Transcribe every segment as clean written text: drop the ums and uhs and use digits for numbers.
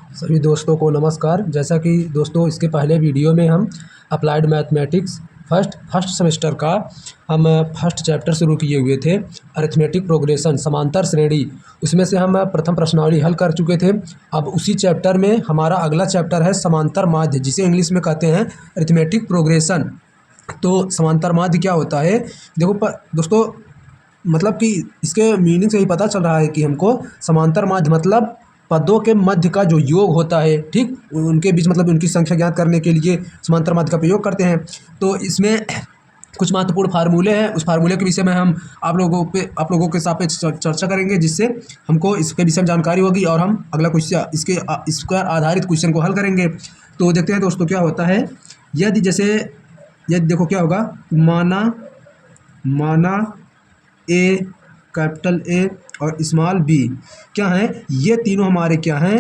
सभी दोस्तों को नमस्कार। जैसा कि दोस्तों इसके पहले वीडियो में हम अप्लाइड मैथमेटिक्स फर्स्ट सेमेस्टर का हम फर्स्ट चैप्टर शुरू किए हुए थे, अरिथमेटिक प्रोग्रेशन समांतर श्रेणी। उसमें से हम प्रथम प्रश्नावली हल कर चुके थे। अब उसी चैप्टर में हमारा अगला चैप्टर है समांतर माध्य, जिसे इंग्लिश में कहते हैं अरिथमेटिक प्रोग्रेशन। तो समांतर माध्य क्या होता है? देखो दोस्तों, मतलब कि इसके मीनिंग से ही पता चल रहा है कि हमको समांतर माध्य मतलब पदों के मध्य का जो योग होता है, ठीक, उनके बीच मतलब उनकी संख्या ज्ञात करने के लिए समांतर माध्य का प्रयोग करते हैं। तो इसमें कुछ महत्वपूर्ण फार्मूले हैं। उस फार्मूले के विषय में हम आप लोगों के सापेक्ष चर्चा करेंगे, जिससे हमको इसके विषय में जानकारी होगी और हम अगला क्वेश्चन इस पर आधारित क्वेश्चन को हल करेंगे। तो देखते हैं दोस्तों क्या होता है। यदि देखो क्या होगा, माना ए, कैपिटल ए और स्मॉल बी क्या है, ये तीनों हमारे क्या हैं,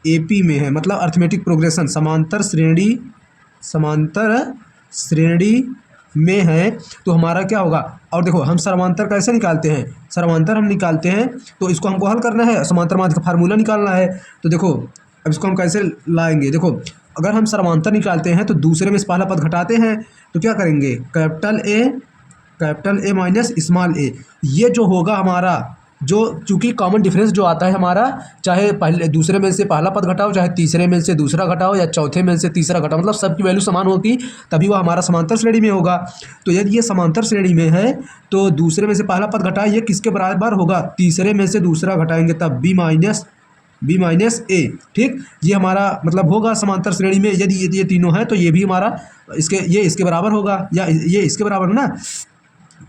एपी में है, मतलब अरिथमेटिक प्रोग्रेशन समांतर श्रेणी में है। तो हमारा क्या होगा, और देखो हम समांतर कैसे निकालते हैं, समांतर हम निकालते हैं तो इसको हमको हल करना है, समांतर माध्य का फार्मूला निकालना है। तो देखो अब इसको हम कैसे लाएंगे, देखो अगर हम समांतर निकालते हैं तो दूसरे में से पहला पद घटाते हैं, तो क्या करेंगे, कैपिटल ए माइनस स्मॉल ए, ये जो होगा हमारा, जो चूंकि कॉमन डिफरेंस जो आता है हमारा, चाहे पहले दूसरे में से पहला पद घटाओ, चाहे तीसरे में से दूसरा घटाओ, या चौथे में से तीसरा घटाओ, मतलब सबकी वैल्यू समान होगी, तभी वह हमारा समांतर श्रेणी में होगा। तो यदि ये समांतर श्रेणी में है तो दूसरे में से पहला पद घटाए, ये किसके बराबर होगा, तीसरे में से दूसरा घटाएंगे तब बी माइनस ए, ठीक, ये हमारा मतलब होगा समांतर श्रेणी में। यदि ये तीनों हैं तो ये भी हमारा इसके बराबर होगा, या ये इसके बराबर है ना।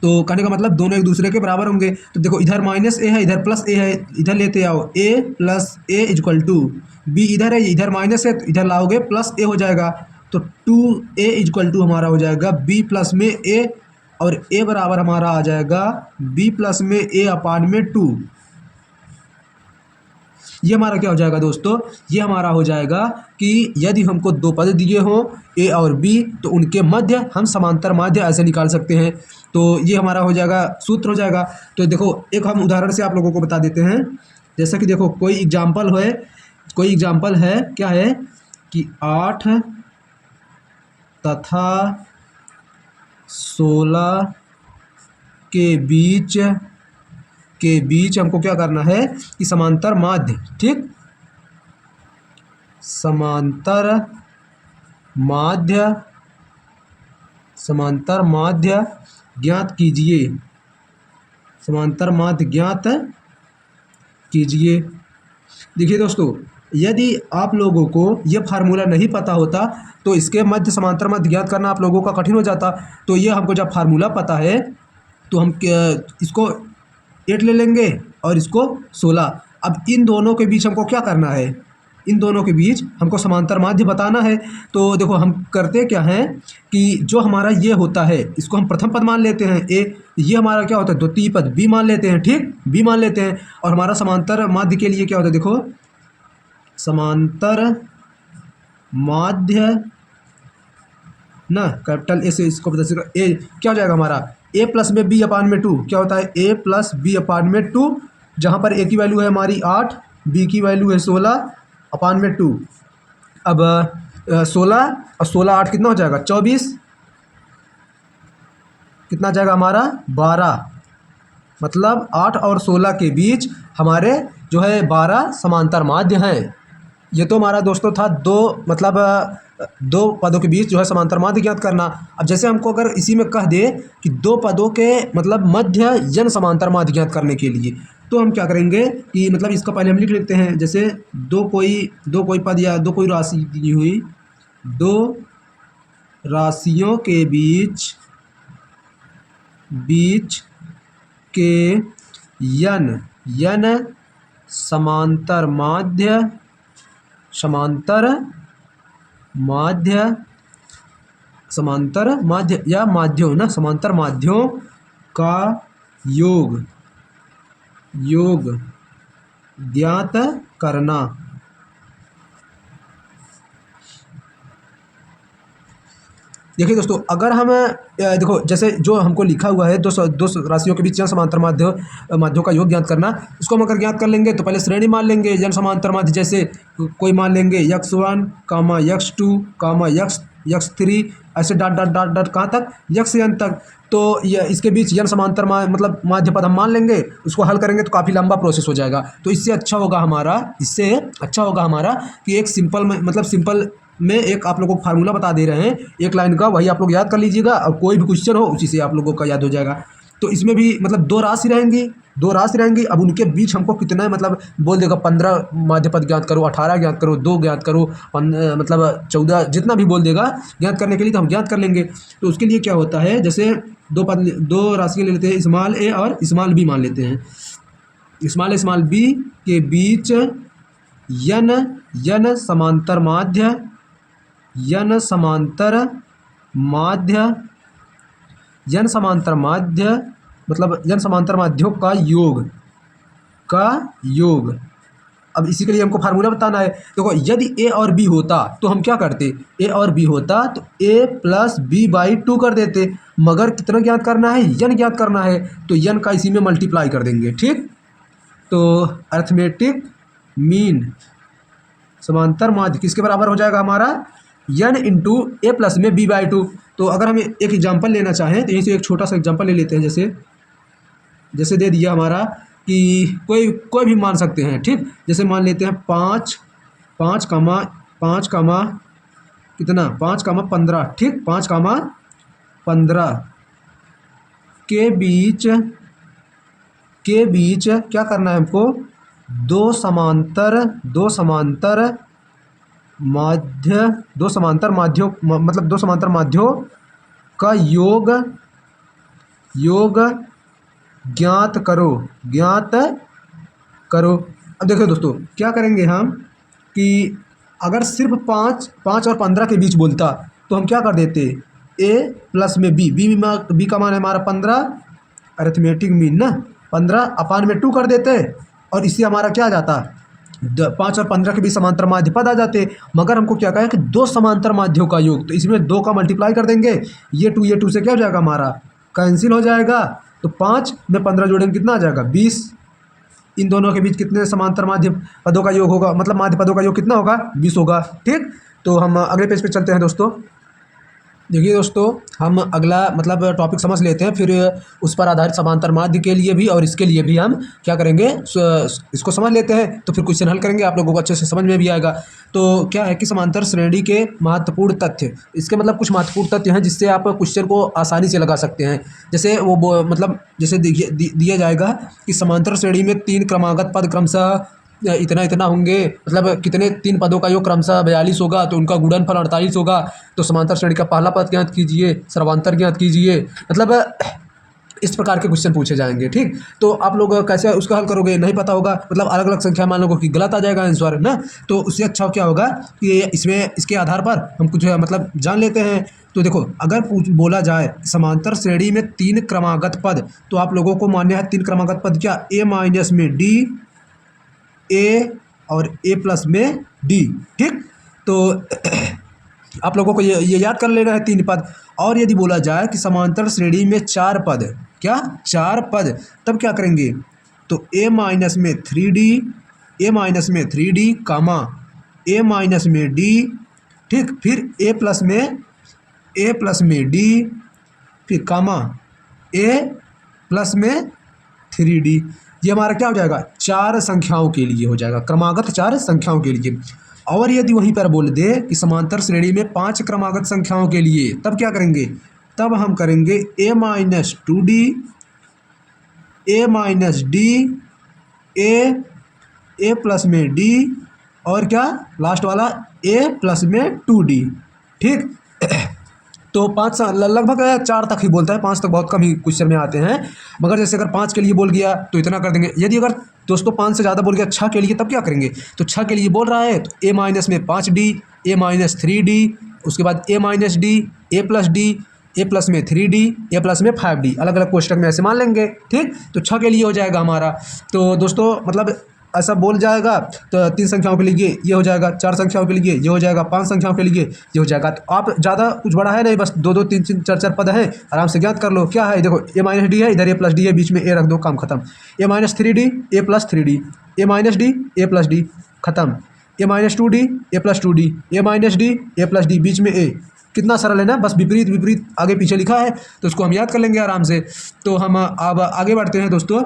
तो कहने का मतलब दोनों एक दूसरे के बराबर होंगे। तो देखो इधर माइनस ए है, इधर प्लस ए है, इधर लेते आओ a plus a equal to b, इधर है, इधर माइनस है तो इधर लाओगे प्लस ए हो जाएगा। तो 2a इजक्वल टू हमारा हो जाएगा b प्लस में a, और a बराबर हमारा आ जाएगा b प्लस में a अपान में 2। ये हमारा क्या हो जाएगा दोस्तों, ये हमारा हो जाएगा कि यदि हमको दो पद दिए हों ए और बी, तो उनके मध्य हम समांतर माध्य ऐसे निकाल सकते हैं। तो ये हमारा हो जाएगा, सूत्र हो जाएगा। तो देखो एक हम उदाहरण से आप लोगों को बता देते हैं। जैसा कि देखो कोई एग्जाम्पल है, क्या है कि 8 तथा 16 के बीच हमको क्या करना है कि समांतर माध्य, ठीक, समांतर माध्य ज्ञात कीजिए, समांतर माध्य ज्ञात कीजिए। देखिए दोस्तों, यदि आप लोगों को यह फार्मूला नहीं पता होता तो इसके मध्य समांतर माध्य ज्ञात करना आप लोगों का कठिन हो जाता। तो ये हमको जब फार्मूला पता है तो हम इसको 8 ले लेंगे और इसको 16। अब इन दोनों के बीच हमको क्या करना है, इन दोनों के बीच हमको समांतर माध्य बताना है। तो देखो हम करते क्या हैं कि जो हमारा ये होता है इसको हम प्रथम पद मान लेते हैं ए, ये हमारा क्या होता है द्वितीय पद बी मान लेते हैं, ठीक, बी मान लेते हैं। और हमारा समांतर माध्य के लिए क्या होता है, देखो समांतर माध्य ना, कैपिटल ए से इसको ए क्या हो जाएगा हमारा, ए प्लस में बी अपान में 2, क्या होता है ए प्लस बी अपान में 2, जहाँ पर ए की वैल्यू है हमारी 8, बी की वैल्यू है 16 अपान में 2। अब 16 और 16 8 कितना हो जाएगा 24, कितना जाएगा हमारा 12, मतलब 8 और 16 के बीच हमारे जो है 12 समांतर माध्य हैं। ये तो हमारा दोस्तों था दो पदों के बीच जो है समांतर माध्य ज्ञात करना। अब जैसे हमको अगर इसी में कह दे कि दो पदों के मतलब मध्य जन समांतर माध्य ज्ञात करने के लिए, तो हम क्या करेंगे कि मतलब इसका पहले हम लिख लेते हैं। जैसे दो कोई पद या दो कोई राशि दी हुई, दो राशियों के बीच के यन समांतर माध्य या माध्यों ना, समांतर माध्यों का योग ज्ञात करना। देखिए दोस्तों, अगर हम देखो जैसे जो हमको लिखा हुआ है दो राशियों के बीच यन समांतर माध्यों का योग ज्ञात करना, इसको हम अगर ज्ञात कर लेंगे तो पहले श्रेणी मान लेंगे यन समांतर माध्य, जैसे कोई मान लेंगे x1 कामा x2 कामा x3 ऐसे डॉट डॉट डॉट डॉट कहाँ तक xn तक। तो ये इसके बीच यन समांतर मतलब माध्य पद हम मान लेंगे, उसको हल करेंगे तो काफ़ी लंबा प्रोसेस हो जाएगा। तो इससे अच्छा होगा हमारा कि एक सिंपल मतलब सिंपल में एक आप लोगों को फार्मूला बता दे रहे हैं एक लाइन का, वही आप लोग याद कर लीजिएगा और कोई भी क्वेश्चन हो उसी से आप लोगों का याद हो जाएगा। तो इसमें भी मतलब दो राशि रहेंगी। अब उनके बीच हमको कितना मतलब बोल देगा 15 माध्य पद ज्ञात करो, 18 ज्ञात करो, 2 ज्ञात करो, मतलब 14 जितना भी बोल देगा ज्ञात करने के लिए तो हम ज्ञात कर लेंगे। तो उसके लिए क्या होता है, जैसे दो राशियाँ ले लेते हैं, स्मॉल ए और स्मॉल बी मान लेते हैं। स्मॉल बी के बीच यन समांतर माध्य मतलब यन समांतर माध्यों का योग। अब इसी के लिए हमको फार्मूला बताना है। देखो यदि ए और बी होता तो हम क्या करते, ए और बी होता तो a प्लस बी बाई 2 कर देते, मगर कितना ज्ञात करना है, यन ज्ञात करना है, तो यन का इसी में मल्टीप्लाई कर देंगे। ठीक, तो अर्थमेटिक मीन समांतर माध्य किसके बराबर हो जाएगा हमारा, यन इंटू ए प्लस में बी बाई 2। तो अगर हम एक एग्जाम्पल लेना चाहें तो यहीं से एक छोटा सा एग्जाम्पल ले लेते हैं। जैसे दे दिया हमारा कि कोई भी मान सकते हैं। ठीक, जैसे मान लेते हैं 5 कामा कितना 5 कामा 15। ठीक, 5 कामा 15 के बीच क्या करना है हमको, दो समांतर माध्यों का योग ज्ञात करो। अब देखो दोस्तों क्या करेंगे हम कि अगर सिर्फ 5 और 15 के बीच बोलता तो हम क्या कर देते, a प्लस में b का मान है हमारा 15, अरिथमेटिक मीन ना 15 अपान में 2 कर देते, और इससे हमारा क्या आ जाता, 5 और 15 के बीच समांतर माध्य पद आ जाते। मगर हमको क्या कहा है कि दो समांतर माध्यों का योग, तो इसमें 2 का मल्टीप्लाई कर देंगे, ये 2 से क्या हो जाएगा हमारा कैंसिल हो जाएगा। तो 5 में 15 जोड़ेंगे कितना आ जाएगा 20। इन दोनों के बीच कितने समांतर माध्य पदों का योग होगा, मतलब माध्य पदों का योग कितना होगा 20 होगा। ठीक, तो हम अगले पेज पे चलते हैं दोस्तों। देखिए दोस्तों, हम अगला मतलब टॉपिक समझ लेते हैं, फिर उस पर आधारित समांतर माध्य के लिए भी और इसके लिए भी हम क्या करेंगे, इसको समझ लेते हैं तो फिर क्वेश्चन हल करेंगे, आप लोगों को अच्छे से समझ में भी आएगा। तो क्या है कि समांतर श्रेणी के महत्वपूर्ण तथ्य, इसके मतलब कुछ महत्वपूर्ण तथ्य हैं जिससे आप क्वेश्चन को आसानी से लगा सकते हैं। जैसे मतलब जैसे दिया जाएगा कि समांतर श्रेणी में 3 क्रमागत पद क्रमशः इतना होंगे, मतलब कितने 3 पदों का योग क्रमशः 42 होगा, तो उनका गुणनफल 48 होगा। तो समांतर श्रेणी का पहला पद ज्ञात कीजिए, सर्वांतर ज्ञात कीजिए, मतलब इस प्रकार के क्वेश्चन पूछे जाएंगे। ठीक, तो आप लोग कैसे उसका हल करोगे, नहीं पता होगा, मतलब अलग अलग संख्या मान लो कि गलत आ जाएगा आंसर ना, तो उससे अच्छा क्या होगा कि इसके आधार पर हम कुछ मतलब जान लेते हैं। तो देखो अगर बोला जाए समांतर श्रेणी में 3 क्रमागत पद, तो आप लोगों को मान्य है 3 क्रमागत पद क्या, a माइनस में d, a और a प्लस में d। ठीक, तो आप लोगों को ये याद कर लेना है 3 पद। और यदि बोला जाए कि समांतर श्रेणी में 4 पद, क्या 4 पद, तब क्या करेंगे, तो a माइनस में 3d कामा a माइनस में d, ठीक, फिर a प्लस में d, फिर कामा a प्लस में 3d। ये हमारा क्या हो जाएगा, 4 संख्याओं के लिए हो जाएगा, क्रमागत 4 संख्याओं के लिए। और यदि वहीं पर बोल दे कि समांतर श्रेणी में 5 क्रमागत संख्याओं के लिए, तब क्या करेंगे, तब हम करेंगे a minus 2d, a minus d, a plus में d, और क्या लास्ट वाला a प्लस में 2d। ठीक, तो 5 लगभग 4 तक ही बोलता है, 5 तक बहुत कम ही क्वेश्चन में आते हैं। मगर जैसे अगर 5 के लिए बोल गया तो इतना कर देंगे। यदि अगर दोस्तों 5 से ज़्यादा बोल गया 6 के लिए, तब क्या करेंगे, तो 6 के लिए बोल रहा है तो a माइनस में 5d, a माइनस 3d, उसके बाद a minus d, a plus d, a plus में 3d, a प्लस में 5d, अलग अलग कोष्टक में ऐसे मान लेंगे। ठीक, तो 6 के लिए हो जाएगा हमारा। तो दोस्तों मतलब ऐसा बोल जाएगा तो 3 संख्याओं के लिए ये हो जाएगा, 4 संख्याओं के लिए ये हो जाएगा, 5 संख्याओं के लिए ये हो जाएगा। तो आप ज़्यादा कुछ बड़ा है नहीं, बस 2-2 3-3 4-4 पद हैं, आराम से ज्ञात कर लो। क्या है देखो, a माइनस डी है, इधर a प्लस डी है, बीच में a रख दो, काम खत्म। a minus 3d a plus 3d, a minus d a plus d, खत्म। a minus 2d a plus 2d, a minus d a plus d, बीच में a। कितना सरल है ना, बस विपरीत विपरीत आगे पीछे लिखा है, तो उसको हम याद कर लेंगे आराम से। तो हम अब आगे बढ़ते हैं दोस्तों।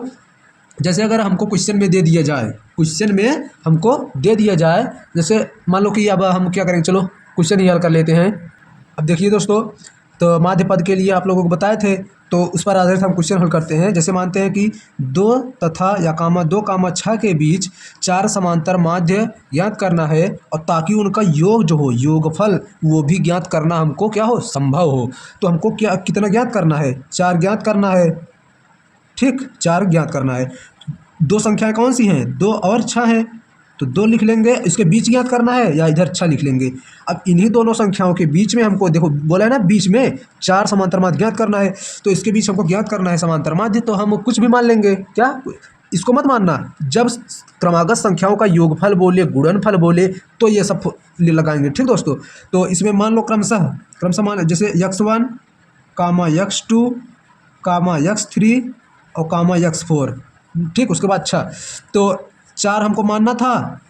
जैसे अगर हमको क्वेश्चन में दे दिया जाए, क्वेश्चन में हमको दे दिया जाए, जैसे मान लो कि अब हम क्या करेंगे, चलो क्वेश्चन ही हल कर लेते हैं। अब देखिए दोस्तों, तो माध्य पद के लिए आप लोगों को बताए थे, तो उस पर आधारित हम क्वेश्चन हल करते हैं। जैसे मानते हैं कि 2 तथा या कामा 2, 6 के बीच 4 समांतर माध्य ज्ञात करना है, और ताकि उनका योग जो हो, योगफल, वो भी ज्ञात करना हमको क्या हो, संभव हो। तो हमको क्या कितना ज्ञात करना है, 4 ज्ञात करना है। ठीक, 4 ज्ञात करना है। 2 संख्याएं कौन सी हैं, 2 और 6 हैं, तो 2 लिख लेंगे। इसके बीच ज्ञात करना है या इधर 6 लिख लेंगे। अब इन्हीं दोनों संख्याओं के बीच में हमको देखो बोला है ना, बीच में 4 समांतर माध्य ज्ञात करना है, तो इसके बीच हमको ज्ञात करना है समांतर माध्य। तो हम कुछ भी मान लेंगे, क्या, इसको मत मानना, जब क्रमागत संख्याओं का योगफल बोले, गुणनफल बोले, तो ये सब लगाएंगे। ठीक दोस्तों, तो इसमें मान लो क्रमशः मान, जैसे x1 कामा x2 कामा x3 और कामा x4। ठीक, उसके बाद 6, तो 4 हमको मानना था,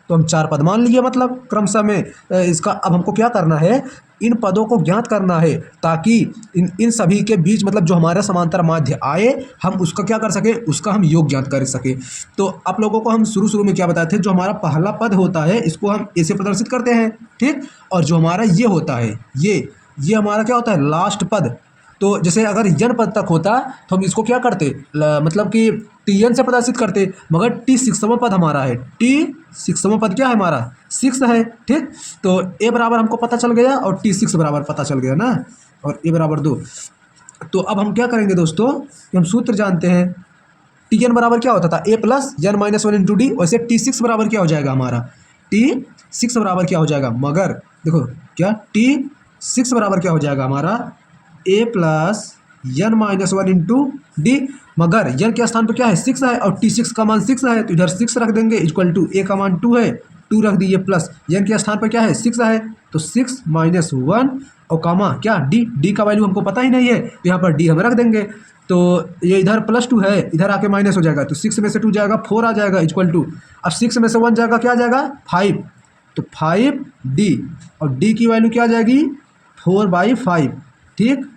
तो हम 4 पद मान लिए, मतलब क्रमशः में। इसका अब हमको क्या करना है, इन पदों को ज्ञात करना है, ताकि इन सभी के बीच मतलब जो हमारा समांतर माध्य आए, हम उसका क्या कर सके, उसका हम योग ज्ञात कर सके। तो आप लोगों को हम शुरू में क्या बताए थे, जो हमारा पहला पद होता है इसको हम ए से प्रदर्शित करते हैं। ठीक, और जो हमारा ये होता है, ये हमारा क्या होता है, लास्ट पद। तो जैसे अगर यन पद तक होता तो हम इसको क्या करते, मतलब कि टी से प्रदर्शित करते, मगर टी 6वां पद हमारा है, टी 6वां पद क्या है हमारा, 6 है। ठीक, तो ए बराबर हमको पता चल गया और टी 6 बराबर पता चल गया ना, और ए बराबर 2। तो अब हम क्या करेंगे दोस्तों, कि हम सूत्र जानते हैं, टी एन बराबर क्या होता था, a plus n minus 1 into d. वैसे टी 6 बराबर क्या हो जाएगा हमारा, टी 6 बराबर क्या हो जाएगा, मगर देखो क्या, टी 6 बराबर क्या हो जाएगा हमारा, a plus n minus 1 into d. मगर एन के स्थान पर क्या है, 6 है, और टी 6 का मान 6 है, तो इधर 6 रख देंगे, इक्वल टू ए का मान 2 है, 2 रख दिए, प्लस एन के स्थान पर क्या है, 6 है, तो 6 माइनस 1 और कामा क्या, डी का वैल्यू हमको पता ही नहीं है, तो यहाँ पर डी हम रख देंगे। तो ये इधर +2 है, इधर आके माइनस हो जाएगा, तो 6 में से 2 जाएगा 4 आ जाएगा, इक्वल टू, अब 6 में से 1 जाएगा, क्या आ जाएगा 5, तो 5D, और डी की वैल्यू क्या आ जाएगी 4/5। ठीक,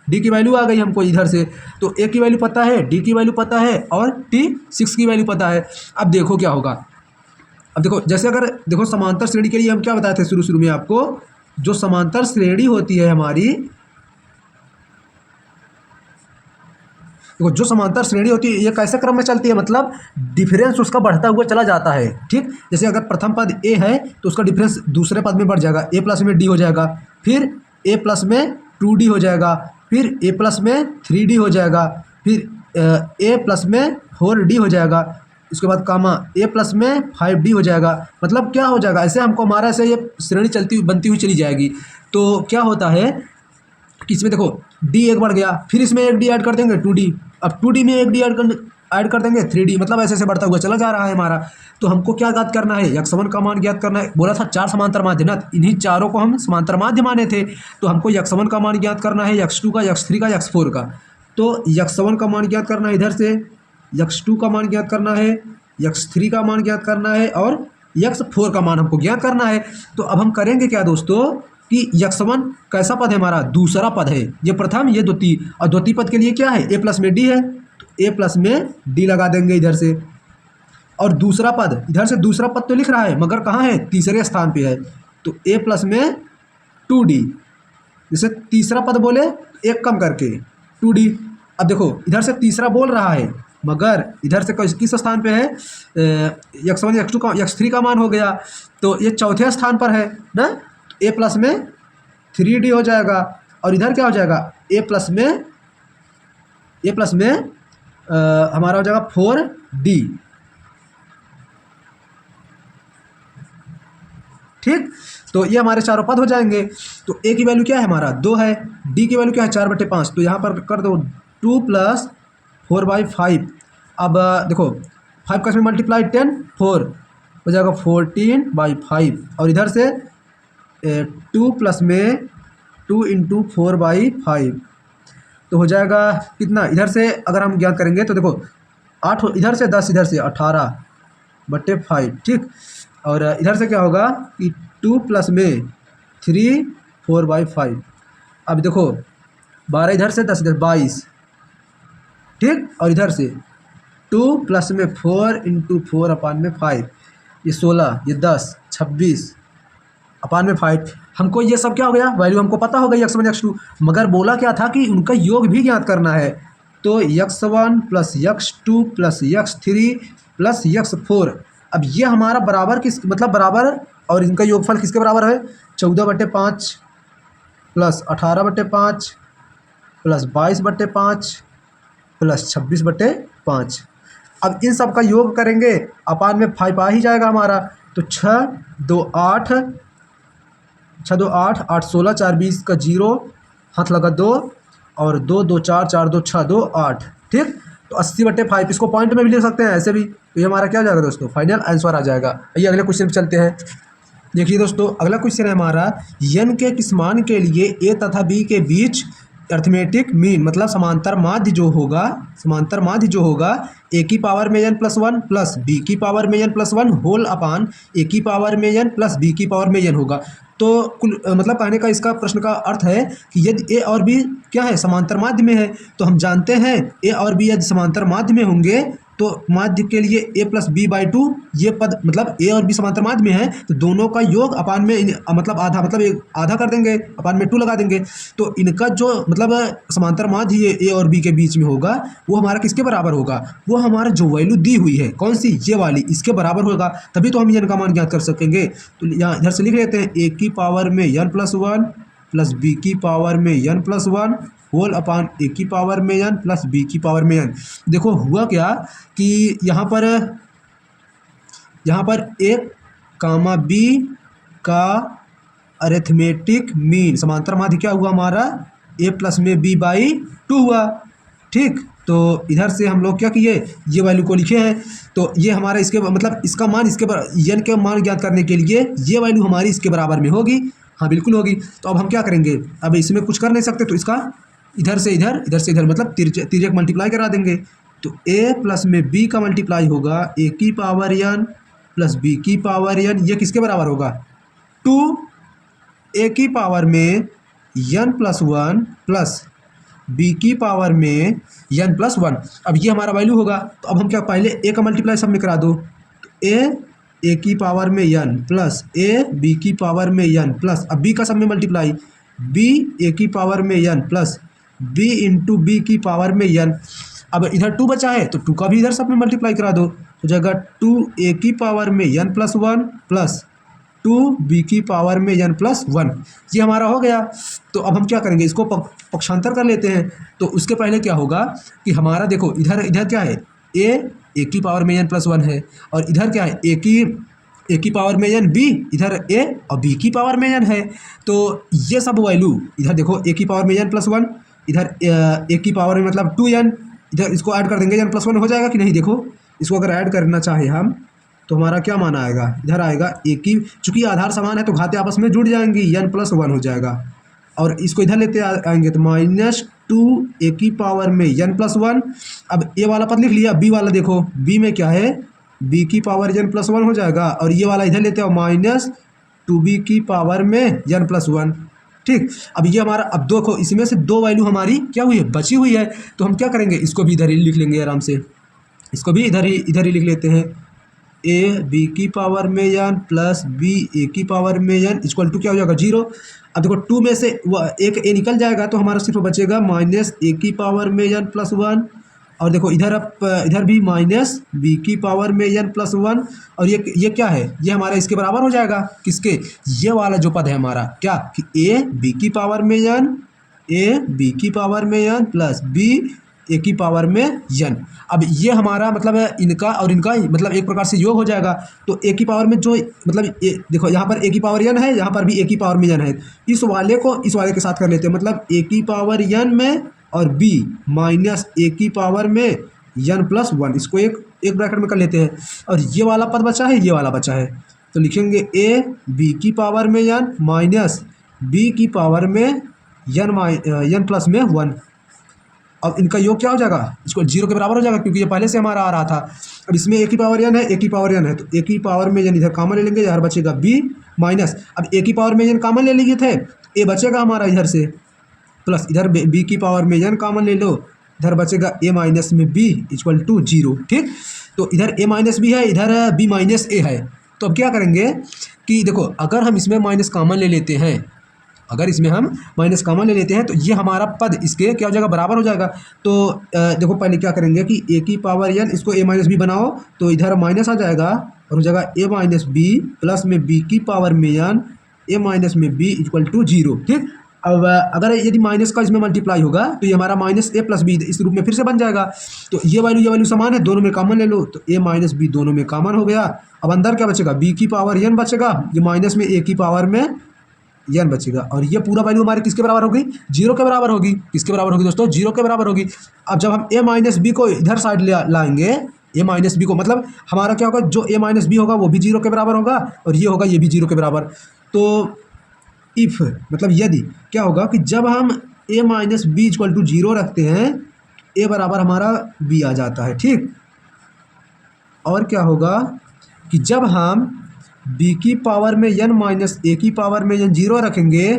डी की वैल्यू आ गई हमको इधर से, तो ए की वैल्यू पता है, डी की वैल्यू पता है, और टी 6 की वैल्यू पता है। अब देखो क्या होगा, अब देखो जैसे अगर देखो समांतर श्रेणी के लिए हम क्या बताए थे शुरू में आपको, जो समांतर श्रेणी होती है हमारी, देखो जो समांतर श्रेणी होती है ये कैसे क्रम में चलती है, मतलब डिफरेंस उसका बढ़ता हुआ चला जाता है। ठीक, जैसे अगर प्रथम पद ए है तो उसका डिफरेंस दूसरे पद में बढ़ जाएगा, ए प्लस में डी हो जाएगा, फिर ए प्लस में 2D हो जाएगा, फिर ए प्लस में 3D हो जाएगा, फिर ए प्लस में 4D हो जाएगा, उसके बाद कामा ए प्लस में 5D हो जाएगा। मतलब क्या हो जाएगा, ऐसे हमको हमारा ऐसे ये श्रेणी चलती बनती हुई चली जाएगी। तो क्या होता है कि इसमें देखो डी एक बढ़ गया, फिर इसमें एक डी ऐड कर देंगे 2D, अब 2D में एक डी ऐड कर देंगे 3D, मतलब ऐसे ऐसे बढ़ता हुआ चला जा रहा है हमारा। तो हमको क्या ज्ञात करना है, x1 का मान ज्ञात करना है। बोला था 4 समांतर माध्य ना, इन्हीं चारों को हम समांतर माध्य माने थे, तो हमको x1 का मान ज्ञात करना है, x2 का, x3 का, x4 का। तो x1 का मान ज्ञात करना है इधर से, x2 का मान ज्ञात करना है, x3 का मान ज्ञात करना है, और x4 का मान हमको ज्ञात करना है। तो अब हम करेंगे क्या दोस्तों, कि x1 कैसा पद है हमारा, दूसरा पद है, ये प्रथम ये द्वितीय, और द्वितीय पद के लिए क्या है, a प्लस में d है, तो a प्लस में d लगा देंगे इधर से। और दूसरा पद, इधर से दूसरा पद तो लिख रहा है मगर कहाँ है, तीसरे स्थान पे है, तो a प्लस में 2D, जैसे तीसरा पद बोले एक कम करके 2D। अब देखो इधर से तीसरा बोल रहा है मगर इधर से किस स्थान पे है, x1 x2 का x3 का मान हो गया, तो ये चौथे स्थान पर है ना, a प्लस में 3D हो जाएगा, और इधर क्या हो जाएगा, a प्लस में हमारा हो जाएगा 4D। ठीक, तो ये हमारे चारों पद हो जाएंगे। तो a की वैल्यू क्या है हमारा 2 है, d की वैल्यू क्या है 4/5, तो यहाँ पर कर दो 2 + 4/5। अब देखो 5 का इसमें मल्टीप्लाई 10 4 हो जाएगा 14/5 और इधर से 2 प्लस में 2 इंटू 4/5 तो हो जाएगा कितना। इधर से अगर हम ज्ञात करेंगे तो देखो 8 इधर से 10 इधर से 18/5 ठीक। और इधर से क्या होगा कि 2 प्लस में 3 4/5। अब देखो 12 इधर से 10 इधर 22 ठीक। और इधर से 2 प्लस में 4 इंटू 4/5 ये 16 ये 10 26/5। हमको ये सब क्या हो गया वैल्यू हमको पता हो गई x1 x2, मगर बोला क्या था कि उनका योग भी ज्ञात करना है। तो x1 plus x2 plus x3 plus x4 अब ये हमारा बराबर किस मतलब बराबर और इनका योगफल किसके बराबर है 14/5 प्लस 18/5 प्लस 22/5 प्लस 26/5। अब इन सब का योग करेंगे अपान में 5 आ ही जाएगा हमारा। तो 6 2 8 6 2 8 8 16 4 20 का 0 हाथ लगा 2 और 2 2 4 4 2 6 2 8 ठीक। तो 80/5 इसको पॉइंट में भी लिख सकते हैं ऐसे भी। तो ये हमारा क्या हो जाएगा दोस्तों फाइनल आंसर आ जाएगा। ये अगले क्वेश्चन पे चलते हैं। देखिए दोस्तों अगला क्वेश्चन है हमारा n के किस मान के लिए a तथा b के बीच अर्थमेटिक मीन मतलब समांतर माध्य जो होगा a की पावर में n प्लस 1 प्लस b की पावर में n plus 1 whole upon a की पावर में n प्लस b की पावर में n होगा। तो कुल मतलब कहने का इसका प्रश्न का अर्थ है कि यदि a और b क्या है समांतर माध्य में है तो हम जानते हैं a और b यदि समांतर माध्य में होंगे तो माध्य के लिए a प्लस b/2 ये पद मतलब a और b समांतर माध्य में है तो दोनों का योग अपान में मतलब आधा मतलब आधा कर देंगे अपान में 2 लगा देंगे। तो इनका जो मतलब समांतर माध्य ये a और b के बीच में होगा वो हमारा किसके बराबर होगा वो हमारा जो वैल्यू दी हुई है कौन सी ये वाली इसके बराबर होगा तभी तो हम n का मान ज्ञात कर सकेंगे। तो यहाँ इधर से लिख लेते हैं a की पावर में n प्लस 1 प्लस b की पावर में n plus 1 whole upon a की पावर में n प्लस b की पावर में n। देखो हुआ क्या कि यहाँ पर a कामा b का अरिथमेटिक मीन समांतर माध्य क्या हुआ हमारा a प्लस में b/2 हुआ ठीक। तो इधर से हम लोग क्या किए ये वैल्यू को लिखे हैं। तो ये हमारा इसके मतलब इसका मान इसके n के मान ज्ञात करने के लिए ये वैल्यू हमारी इसके बराबर में होगी। हाँ बिल्कुल होगी। तो अब हम क्या करेंगे अब इसमें कुछ कर नहीं सकते तो इसका इधर से इधर मतलब तिर्यक मल्टीप्लाई करा देंगे। तो a प्लस में b का मल्टीप्लाई होगा a की पावर n प्लस b की पावर n ये किसके बराबर होगा 2 a की पावर में n प्लस 1 प्लस b की पावर में n प्लस 1। अब ये हमारा वैल्यू होगा। तो अब हम क्या पहले a का मल्टीप्लाई सब में करा दो तो a की पावर में n प्लस a b की पावर में n प्लस अब b का सब में मल्टीप्लाई b a की पावर में n plus b into B की पावर में n। अब इधर 2 बचा है तो 2 का भी इधर सब में मल्टीप्लाई करा दो तो जाएगा 2a की पावर में n प्लस 1 प्लस 2b की पावर में n प्लस 1। ये हमारा हो गया। तो अब हम क्या करेंगे इसको पक्षांतर कर लेते हैं। तो उसके पहले क्या होगा कि हमारा देखो इधर क्या है a की पावर में n प्लस 1 है और इधर क्या है a की पावर में n b इधर a और b की पावर में n है। तो ये सब वैल्यू इधर देखो a की पावर में n प्लस 1 इधर a की पावर में मतलब 2n इधर इसको ऐड कर देंगे n प्लस 1 हो जाएगा कि नहीं। देखो इसको अगर ऐड करना चाहे हम तो हमारा क्या मान आएगा इधर आएगा a की चूंकि आधार समान है तो घाते आपस में जुड़ जाएंगी n प्लस 1 हो जाएगा। और इसको इधर लेते आएंगे तो -2 a की पावर में n प्लस 1। अब a वाला पद लिख लिया b वाला देखो b में क्या है b की पावर n प्लस 1 हो जाएगा और ये वाला इधर लेते हो -2b की पावर में n प्लस 1 ठीक। अब ये हमारा अब देखो इसमें से 2 वैल्यू हमारी क्या हुई है बची हुई है। तो हम क्या करेंगे इसको भी इधर ही लिख लेंगे आराम से इसको भी इधर ही लिख लेते हैं a b की पावर में n प्लस b a की पावर में n इक्वल टू क्या हो जाएगा 0। अब देखो 2 में से एक a निकल जाएगा तो हमारा सिर्फ बचेगा -a की पावर में n प्लस 1 और देखो इधर भी -b की पावर में n प्लस 1 और ये क्या है ये हमारा इसके बराबर हो जाएगा किसके ये वाला जो पद है हमारा क्या कि a b की पावर में n प्लस b a की पावर में n। अब ये हमारा मतलब इनका और इनका मतलब एक प्रकार से योग हो जाएगा। तो a की पावर में जो मतलब देखो यहाँ पर a की पावर n है यहाँ पर भी a की पावर में n है इस वाले को इस वाले के साथ कर लेते हैं मतलब a की पावर n में और b माइनस a की पावर में n प्लस 1 इसको एक एक ब्रैकेट में कर लेते हैं। और ये वाला पद बचा है, ये वाला बचा है, तो लिखेंगे ए बी की पावर में एन माइनस बी की पावर में एन प्लस में 1। अब इनका योग क्या हो जाएगा, इसको जीरो के बराबर हो जाएगा, क्योंकि ये पहले से हमारा आ रहा था। अब इसमें ए की पावर एन है, ए की पावर एन है, तो ए की पावर में एन इधर कॉमन ले लेंगे, यार बचेगा बी माइनस, अब ए की पावर में एन कॉमन ले लिए थे, ए बचेगा हमारा इधर से, प्लस इधर बी की पावर में एन कॉमन ले लो, इधर बचेगा ए माइनस में बी इक्वल टू जीरो। ठीक, तो इधर ए माइनस बी है, इधर बी माइनस ए है। तो अब क्या करेंगे कि देखो, अगर हम इसमें माइनस कॉमन ले लेते हैं, अगर इसमें हम माइनस कॉमन ले लेते हैं तो ये हमारा पद इसके क्या हो जाएगा, बराबर हो जाएगा। तो देखो पहले क्या करेंगे कि ए की पावर एन, इसको ए माइनस बी बनाओ, तो इधर माइनस आ जाएगा और हो जाएगा ए माइनस बी प्लस में बी की पावर में एन ए माइनस में बी इक्वल टू जीरो। ठीक, अब अगर यदि माइनस का इसमें मल्टीप्लाई होगा तो ये हमारा माइनस ए प्लस बी इस रूप में फिर से बन जाएगा। तो ये वैल्यू समान है, दोनों में कॉमन ले लो, तो ए माइनस बी दोनों में कॉमन हो गया। अब अंदर क्या बचेगा, बी की पावर एन बचेगा, ये माइनस में ए की पावर में एन बचेगा, और ये पूरा वैल्यू हमारे किसके बराबर होगी, जीरो के बराबर होगी। किसके बराबर होगी दोस्तों, जीरो के बराबर होगी। अब जब हम ए माइनस बी को इधर साइड लाएंगे, ए माइनस बी को, मतलब हमारा क्या होगा, जो ए माइनस बी होगा वो भी जीरो के बराबर होगा, और ये होगा ये भी जीरो के बराबर। तो इफ़ मतलब यदि क्या होगा कि जब हम a minus b equal to zero रखते हैं, ए बराबर हमारा बी आ जाता है। ठीक, और क्या होगा कि जब हम बी की पावर में एन माइनस ए की पावर में एन जीरो रखेंगे,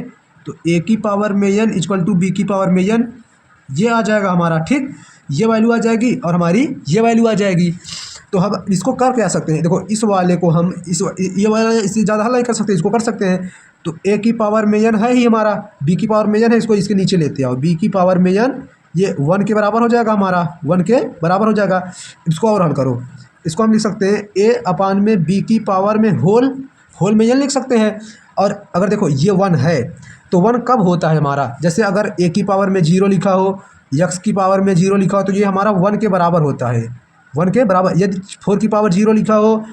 तो ए की पावर में एन इक्वल टू बी की पावर में एन, ये आ जाएगा हमारा। ठीक, ये वैल्यू आ जाएगी और हमारी ये वैल्यू आ जाएगी। तो हम इसको कर क्या सकते हैं, देखो इस वाले को हम ये वाला इससे ज़्यादा हल नहीं कर सकते, इसको कर सकते हैं। तो ए की पावर में एन है ही हमारा, बी की पावर में एन है, इसको इसके नीचे लेते आओ, बी की पावर में एन ये 1 के बराबर हो जाएगा, हमारा 1 के बराबर हो जाएगा। इसको और हल करो, इसको हम लिख सकते हैं ए अपान में बी की पावर में होल में एन लिख सकते हैं। और अगर देखो ये 1 है तो 1 कब होता है हमारा, जैसे अगर ए की पावर में 0 लिखा हो, एक्स की पावर में 0 लिखा हो, तो ये हमारा 1 के बराबर होता है, 1 के बराबर। यदि 4 की पावर 0 लिखा हो,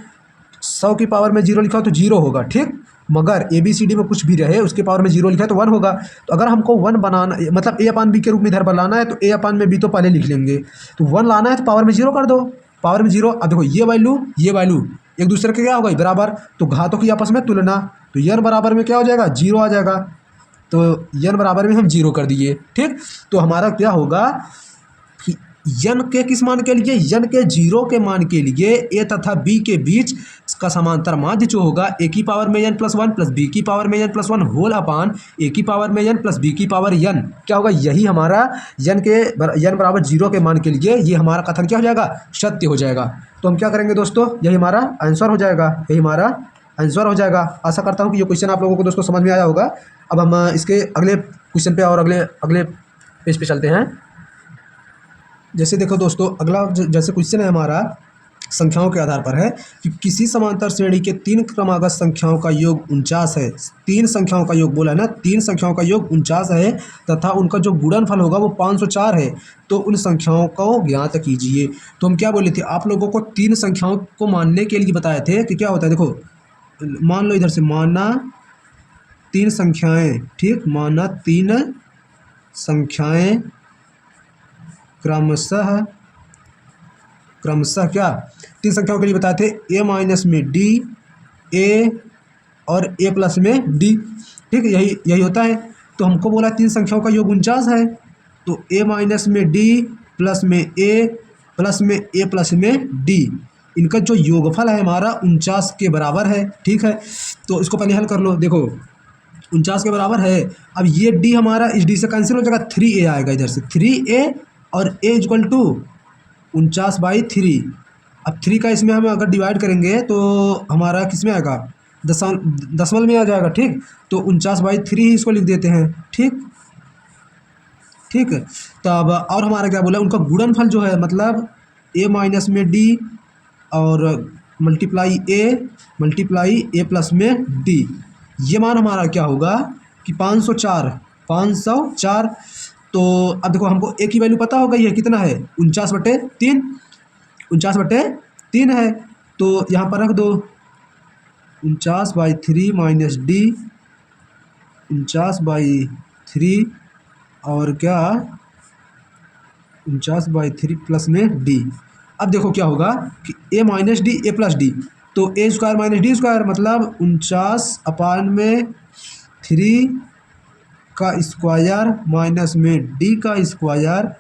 100 की पावर में 0 लिखा हो तो 0 होगा। ठीक, मगर ए बी सी डी में कुछ भी रहे उसके पावर में 0 लिखा है तो 1 होगा। तो अगर हमको 1 बनाना, मतलब ए अपान बी के रूप में इधर बनाना है, तो ए अपान में बी तो पहले लिख लेंगे, तो 1 लाना है तो पावर में 0 कर दो, पावर में 0। अब देखो ये वैल्यू एक दूसरे के क्या होगा, बराबर, तो घातों की आपस में तुलना, तो एन बराबर में क्या हो जाएगा, 0 आ जाएगा, तो एन बराबर में हम 0 कर दिए। ठीक, तो हमारा क्या होगा कि एन के किस मान के लिए, एन के 0 के मान के लिए ए तथा बी के बीच का समांतर माध्य जो होगा ए की पावर में एन प्लस 1 प्लस बी की पावर में एन प्लस 1 होल अपान ए की पावर में एन प्लस बी की पावर एन, क्या होगा, यही हमारा एन बराबर 0 के मान के लिए ये हमारा कथन क्या हो जाएगा, सत्य हो जाएगा। तो हम क्या करेंगे दोस्तों, यही हमारा आंसर हो जाएगा, यही हमारा आंसर हो जाएगा। आशा करता हूँ कि ये क्वेश्चन आप लोगों को दोस्तों समझ में आया होगा। अब हम इसके अगले क्वेश्चन पे और अगले पेज पे चलते हैं। जैसे देखो दोस्तों, अगला जैसे क्वेश्चन है हमारा संख्याओं के आधार पर है कि किसी समांतर श्रेणी के 3 क्रमागत संख्याओं का योग 49 है। 3 संख्याओं का योग बोला है ना, 3 संख्याओं का योग 49 है तथा उनका जो गुणनफल होगा वो 504 है, तो उन संख्याओं को ज्ञात कीजिए। तो हम क्या बोले थे, आप लोगों को 3 संख्याओं को मानने के लिए बताए थे कि क्या होता है। देखो मान लो, इधर से माना 3 संख्याएँ, ठीक, माना 3 संख्याएँ क्रमशः क्या 3 संख्याओं के लिए बताए थे, ए माइनस में डी, ए और ए प्लस में डी। ठीक, यही होता है। तो हमको बोला 3 संख्याओं का योग 49 है, तो ए माइनस में डी प्लस में ए प्लस में ए प्लस में डी, इनका जो योगफल है हमारा 49 के बराबर है। ठीक है, तो इसको पहले हल कर लो। देखो 49 के बराबर है। अब ये डी हमारा इस डी से कैंसिल हो जाएगा, 3a आएगा इधर से, 3a और a इक्वल टू 49/3। अब 3 का इसमें हम अगर डिवाइड करेंगे तो हमारा किस में आएगा, दशमलव में आ जाएगा। ठीक, तो 49/3 ही इसको लिख देते हैं। ठीक है, तो अब और हमारा क्या बोला, उनका गुणनफल जो है, मतलब a माइनस में d और मल्टीप्लाई a प्लस में d, ये मान हमारा क्या होगा कि 504। तो अब देखो हमको a की वैल्यू पता हो गई है, कितना है, 49/3 है, तो यहाँ पर रख दो 49/3 माइनस डी, 49/3 और क्या 49/3 प्लस में डी। अब देखो क्या होगा कि a minus d a plus d, तो a square minus d square मतलब 49/3 का स्क्वायर माइनस में डी का स्क्वायर,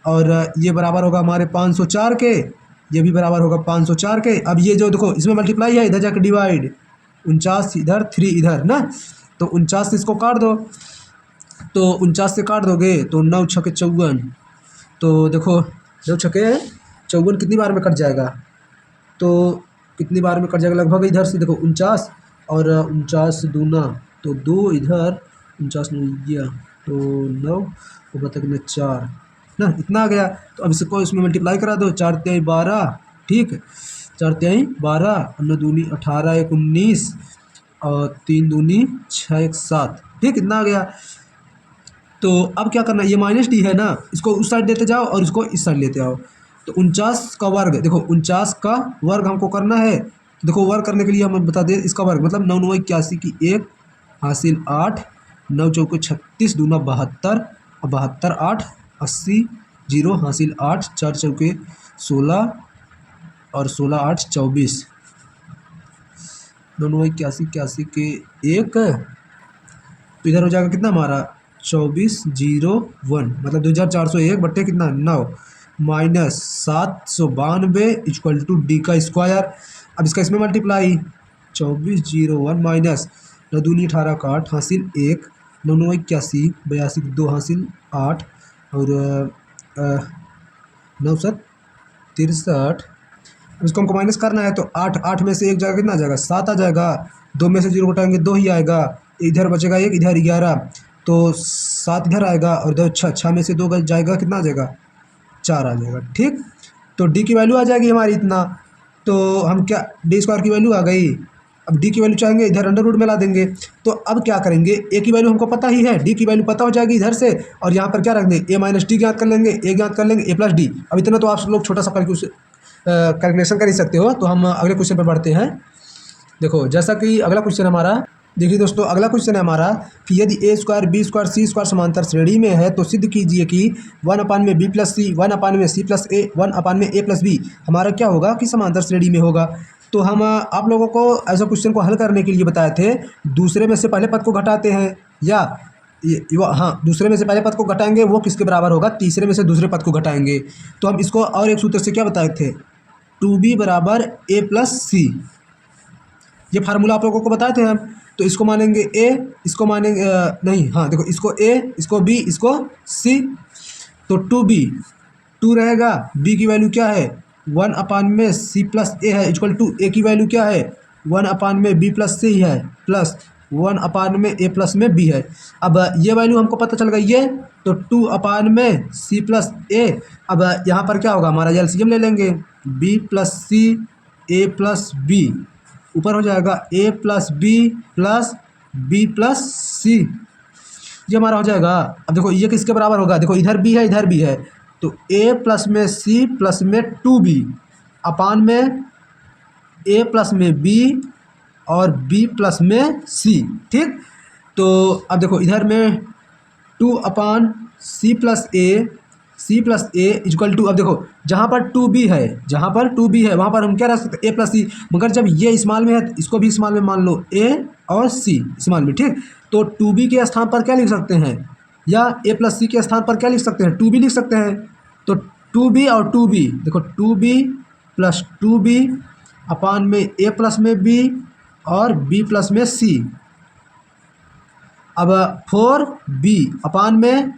और ये बराबर होगा हमारे 504 के, ये भी बराबर होगा 504 के। अब ये जो देखो इसमें मल्टीप्लाई है, इधर जाकर डिवाइड, 49 इधर 3 इधर ना, तो 49 से इसको काट दो, तो 49 से काट दोगे तो 9 छके 54, तो देखो 9 छके 54 कितनी बार में कट जाएगा, तो कितनी बार में कट जाएगा लगभग इधर से देखो 49 और 49 दूना तो 2 इधर 49 में गया तो 9 और बता कितना 4 ना, इतना आ गया। तो अब इसको इसमें मल्टीप्लाई करा दो, 4 तिहाई 12, ठीक, 4 तिहाई 12 और 9 दूनी 18, 1 19 और 3 दूनी 6 1 7, ठीक, इतना आ गया। तो अब क्या करना है, ये माइनस डी है ना, इसको उस साइड लेते जाओ और इसको इस साइड लेते आओ, तो 49 का वर्ग, देखो 49 का वर्ग हमको करना है, देखो वर्ग करने के लिए हम बता दें इसका वर्ग मतलब 9 9 81 की 1 हासिल 8, 9 चौके 36 दूना 72 और 72 8 80 0 हासिल 8, 4 चौके 16 और 16 8 24, 9 9 81 के 1, तो इधर हो जाएगा कितना हमारा 2401 मतलब 2401 बट्टे कितना 9 माइनस 792 इक्वल टू डी का स्क्वायर। अब इसका इसमें मल्टीप्लाई 2401 माइनस 9 दूनी 18 का 8 हासिल 1, 9 9 81 82 2 हासिल 8 और 9 7 63। इसको हमको माइनस करना है तो 8 8 में से एक जाएगा कितना आ जाएगा 7 आ जाएगा, 2 में से 0 घटाएंगे 2 ही आएगा, इधर बचेगा 1 इधर 11, तो 7 इधर आएगा और 2 6 6 में से 2 जाएगा कितना आ जाएगा 4 आ जाएगा, ठीक। तो डी की वैल्यू आ जाएगी हमारी इतना, तो हम क्या डी स्क्वायर की वैल्यू आ गई। अब डी की वैल्यू चाहेंगे इधर अंडर रूट में ला देंगे, तो अब क्या करेंगे ए की वैल्यू हमको पता ही है, डी की वैल्यू पता हो जाएगी इधर से, और यहाँ पर क्या रख देंगे ए माइनस डी ज्ञात कर लेंगे, ए ज्ञात कर लेंगे ए प्लस डी। अब इतना तो आप लोग छोटा सा कैलकुलेशन कर ही सकते हो। तो हम अगले क्वेश्चन पर बढ़ते हैं। देखो जैसा कि अगला क्वेश्चन हमारा, देखिए दोस्तों अगला क्वेश्चन है हमारा कि यदि ए स्क्वायर बी स्क्वायर सी स्क्वायर समांतर श्रेणी में है तो सिद्ध कीजिए कि 1 में बी प्लस सी 1 में सी प्लस ए 1 में ए प्लस बी हमारा क्या होगा कि समांतर श्रेणी में होगा। तो हम आप लोगों को ऐसा क्वेश्चन को हल करने के लिए बताए थे, दूसरे में से पहले पद को घटाते हैं या हाँ दूसरे में से पहले पद को घटाएंगे वो किसके बराबर होगा, तीसरे में से दूसरे पद को घटाएंगे। तो हम इसको और एक सूत्र से क्या बताए थे 2b बराबर ए प्लस सी, ये फार्मूला आप लोगों को बताए थे हम। तो इसको मानेंगे ए, इसको मानेंगे नहीं, हाँ देखो इसको ए, इसको बी, इसको सी, तो 2b 2 रहेगा, b की वैल्यू क्या है 1 में सी प्लस ए है इक्वल टू ए की वैल्यू क्या है 1 में बी प्लस सी है प्लस 1 में ए प्लस में बी है। अब ये वैल्यू हमको पता चल गई है, तो 2 में सी प्लस ए। अब यहाँ पर क्या होगा हमारा एलसीएम ले लेंगे, बी प्लस सी ए प्लस बी, ऊपर हो जाएगा ए प्लस बी प्लस सी, ये हमारा हो जाएगा। अब देखो ये किसके बराबर होगा, देखो इधर बी है इधर बी है, तो ए प्लस में सी प्लस में 2b अपान में ए प्लस में बी और बी प्लस में सी, ठीक। तो अब देखो इधर में 2 upon c plus a equal to, अब देखो जहाँ पर 2b है, जहाँ पर 2b है वहाँ पर हम क्या रख सकते हैं ए प्लस सी, मगर जब ये स्मॉल में है तो इसको भी स्मॉल में मान लो ए और सी स्मॉल में, ठीक। तो 2b के स्थान पर क्या लिख सकते हैं, या ए प्लस सी के स्थान पर क्या लिख सकते हैं 2b लिख सकते हैं। तो 2b और 2b देखो 2b प्लस 2b अपान में ए प्लस में बी और बी प्लस में सी। अब 4b अपान में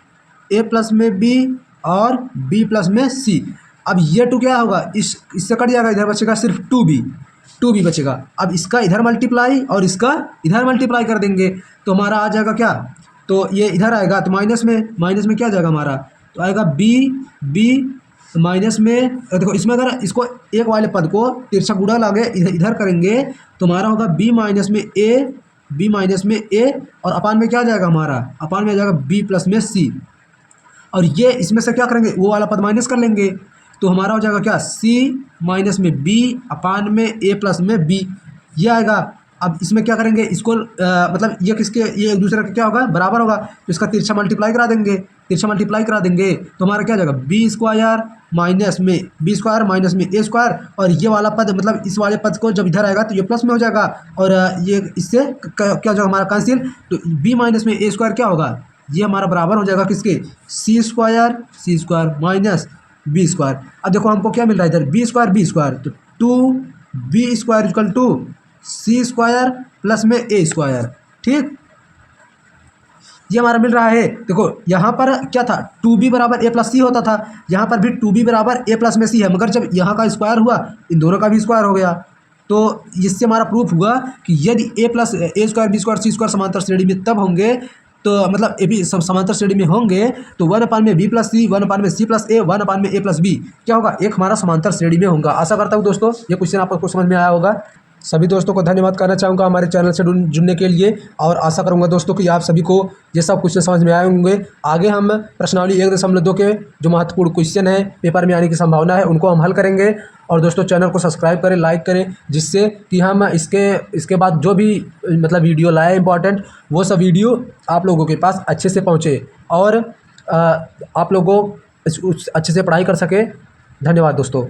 ए प्लस में बी और बी प्लस में सी। अब ये 2 क्या होगा, इससे कट जाएगा, इधर बचेगा सिर्फ 2b बचेगा। अब इसका इधर मल्टीप्लाई और इसका इधर मल्टीप्लाई कर देंगे तो हमारा आ जाएगा क्या, तो ये इधर आएगा तो माइनस में क्या जाएगा हमारा, तो आएगा बी माइनस में, देखो इसमें अगर इसको एक वाले पद को तिरछा गुणा लागे इधर करेंगे तो हमारा होगा बी माइनस में ए और अपान में क्या जाएगा हमारा, अपान में जाएगा बी प्लस में सी, और ये इसमें से क्या करेंगे वो वाला पद माइनस कर लेंगे तो हमारा हो जाएगा क्या सी माइनस में बी अपान में ए प्लस में बी, ये आएगा। अब इसमें क्या करेंगे, इसको मतलब ये किसके, ये एक दूसरे का क्या होगा, बराबर होगा, तो इसका तिरछा मल्टीप्लाई करा देंगे, तिरछा मल्टीप्लाई करा देंगे तो हमारा क्या हो जाएगा, बी स्क्वायर माइनस में बी स्क्वायर माइनस में ए स्क्वायर, और ये वाला पद मतलब इस वाले पद को जब इधर आएगा तो ये प्लस में हो जाएगा, और ये इससे क्या हो जाएगा हमारा कैंसिल, तो बी माइनस में ए स्क्वायर क्या होगा, ये हमारा बराबर हो जाएगा किसके, C square minus B square. अब देखो हमको क्या मिल रहा है इधर, बी स्क्वायर, तो two B square equal to C square plus में ए स्क्वायर, ठीक, ये हमारा मिल रहा है। देखो यहाँ पर क्या था, टू बी बराबर ए प्लस सी होता था, यहाँ पर भी टू बी बराबर ए प्लस में सी है, मगर जब यहाँ का स्क्वायर हुआ इन दोनों का भी स्क्वायर हो गया, तो इससे हमारा प्रूफ हुआ कि यदि ए प्लस ए स्क्वायर बी स्क्वायर सी स्क्वायर समांतर श्रेणी में तब होंगे, तो मतलब ए भी समांतर श्रेणी में होंगे तो 1/में बी प्लस सी, 1/में सी प्लस ए, 1/में ए प्लस बी क्या होगा, एक हमारा समांतर श्रेणी में होगा। आशा करता हूँ दोस्तों ये क्वेश्चन आपको समझ में आया होगा। सभी दोस्तों को धन्यवाद करना चाहूँगा हमारे चैनल से जुड़ने के लिए, और आशा करूँगा दोस्तों कि आप सभी को ये सब क्वेश्चन समझ में आए होंगे। आगे हम प्रश्नावली 1.2 के जो महत्वपूर्ण क्वेश्चन है पेपर में आने की संभावना है उनको हम हल करेंगे। और दोस्तों चैनल को सब्सक्राइब करें, लाइक करें, जिससे कि हम इसके बाद जो भी मतलब वीडियो लाए इंपॉर्टेंट, वो सब वीडियो आप लोगों के पास अच्छे से पहुँचे और आप लोगों अच्छे से पढ़ाई कर सके। धन्यवाद दोस्तों।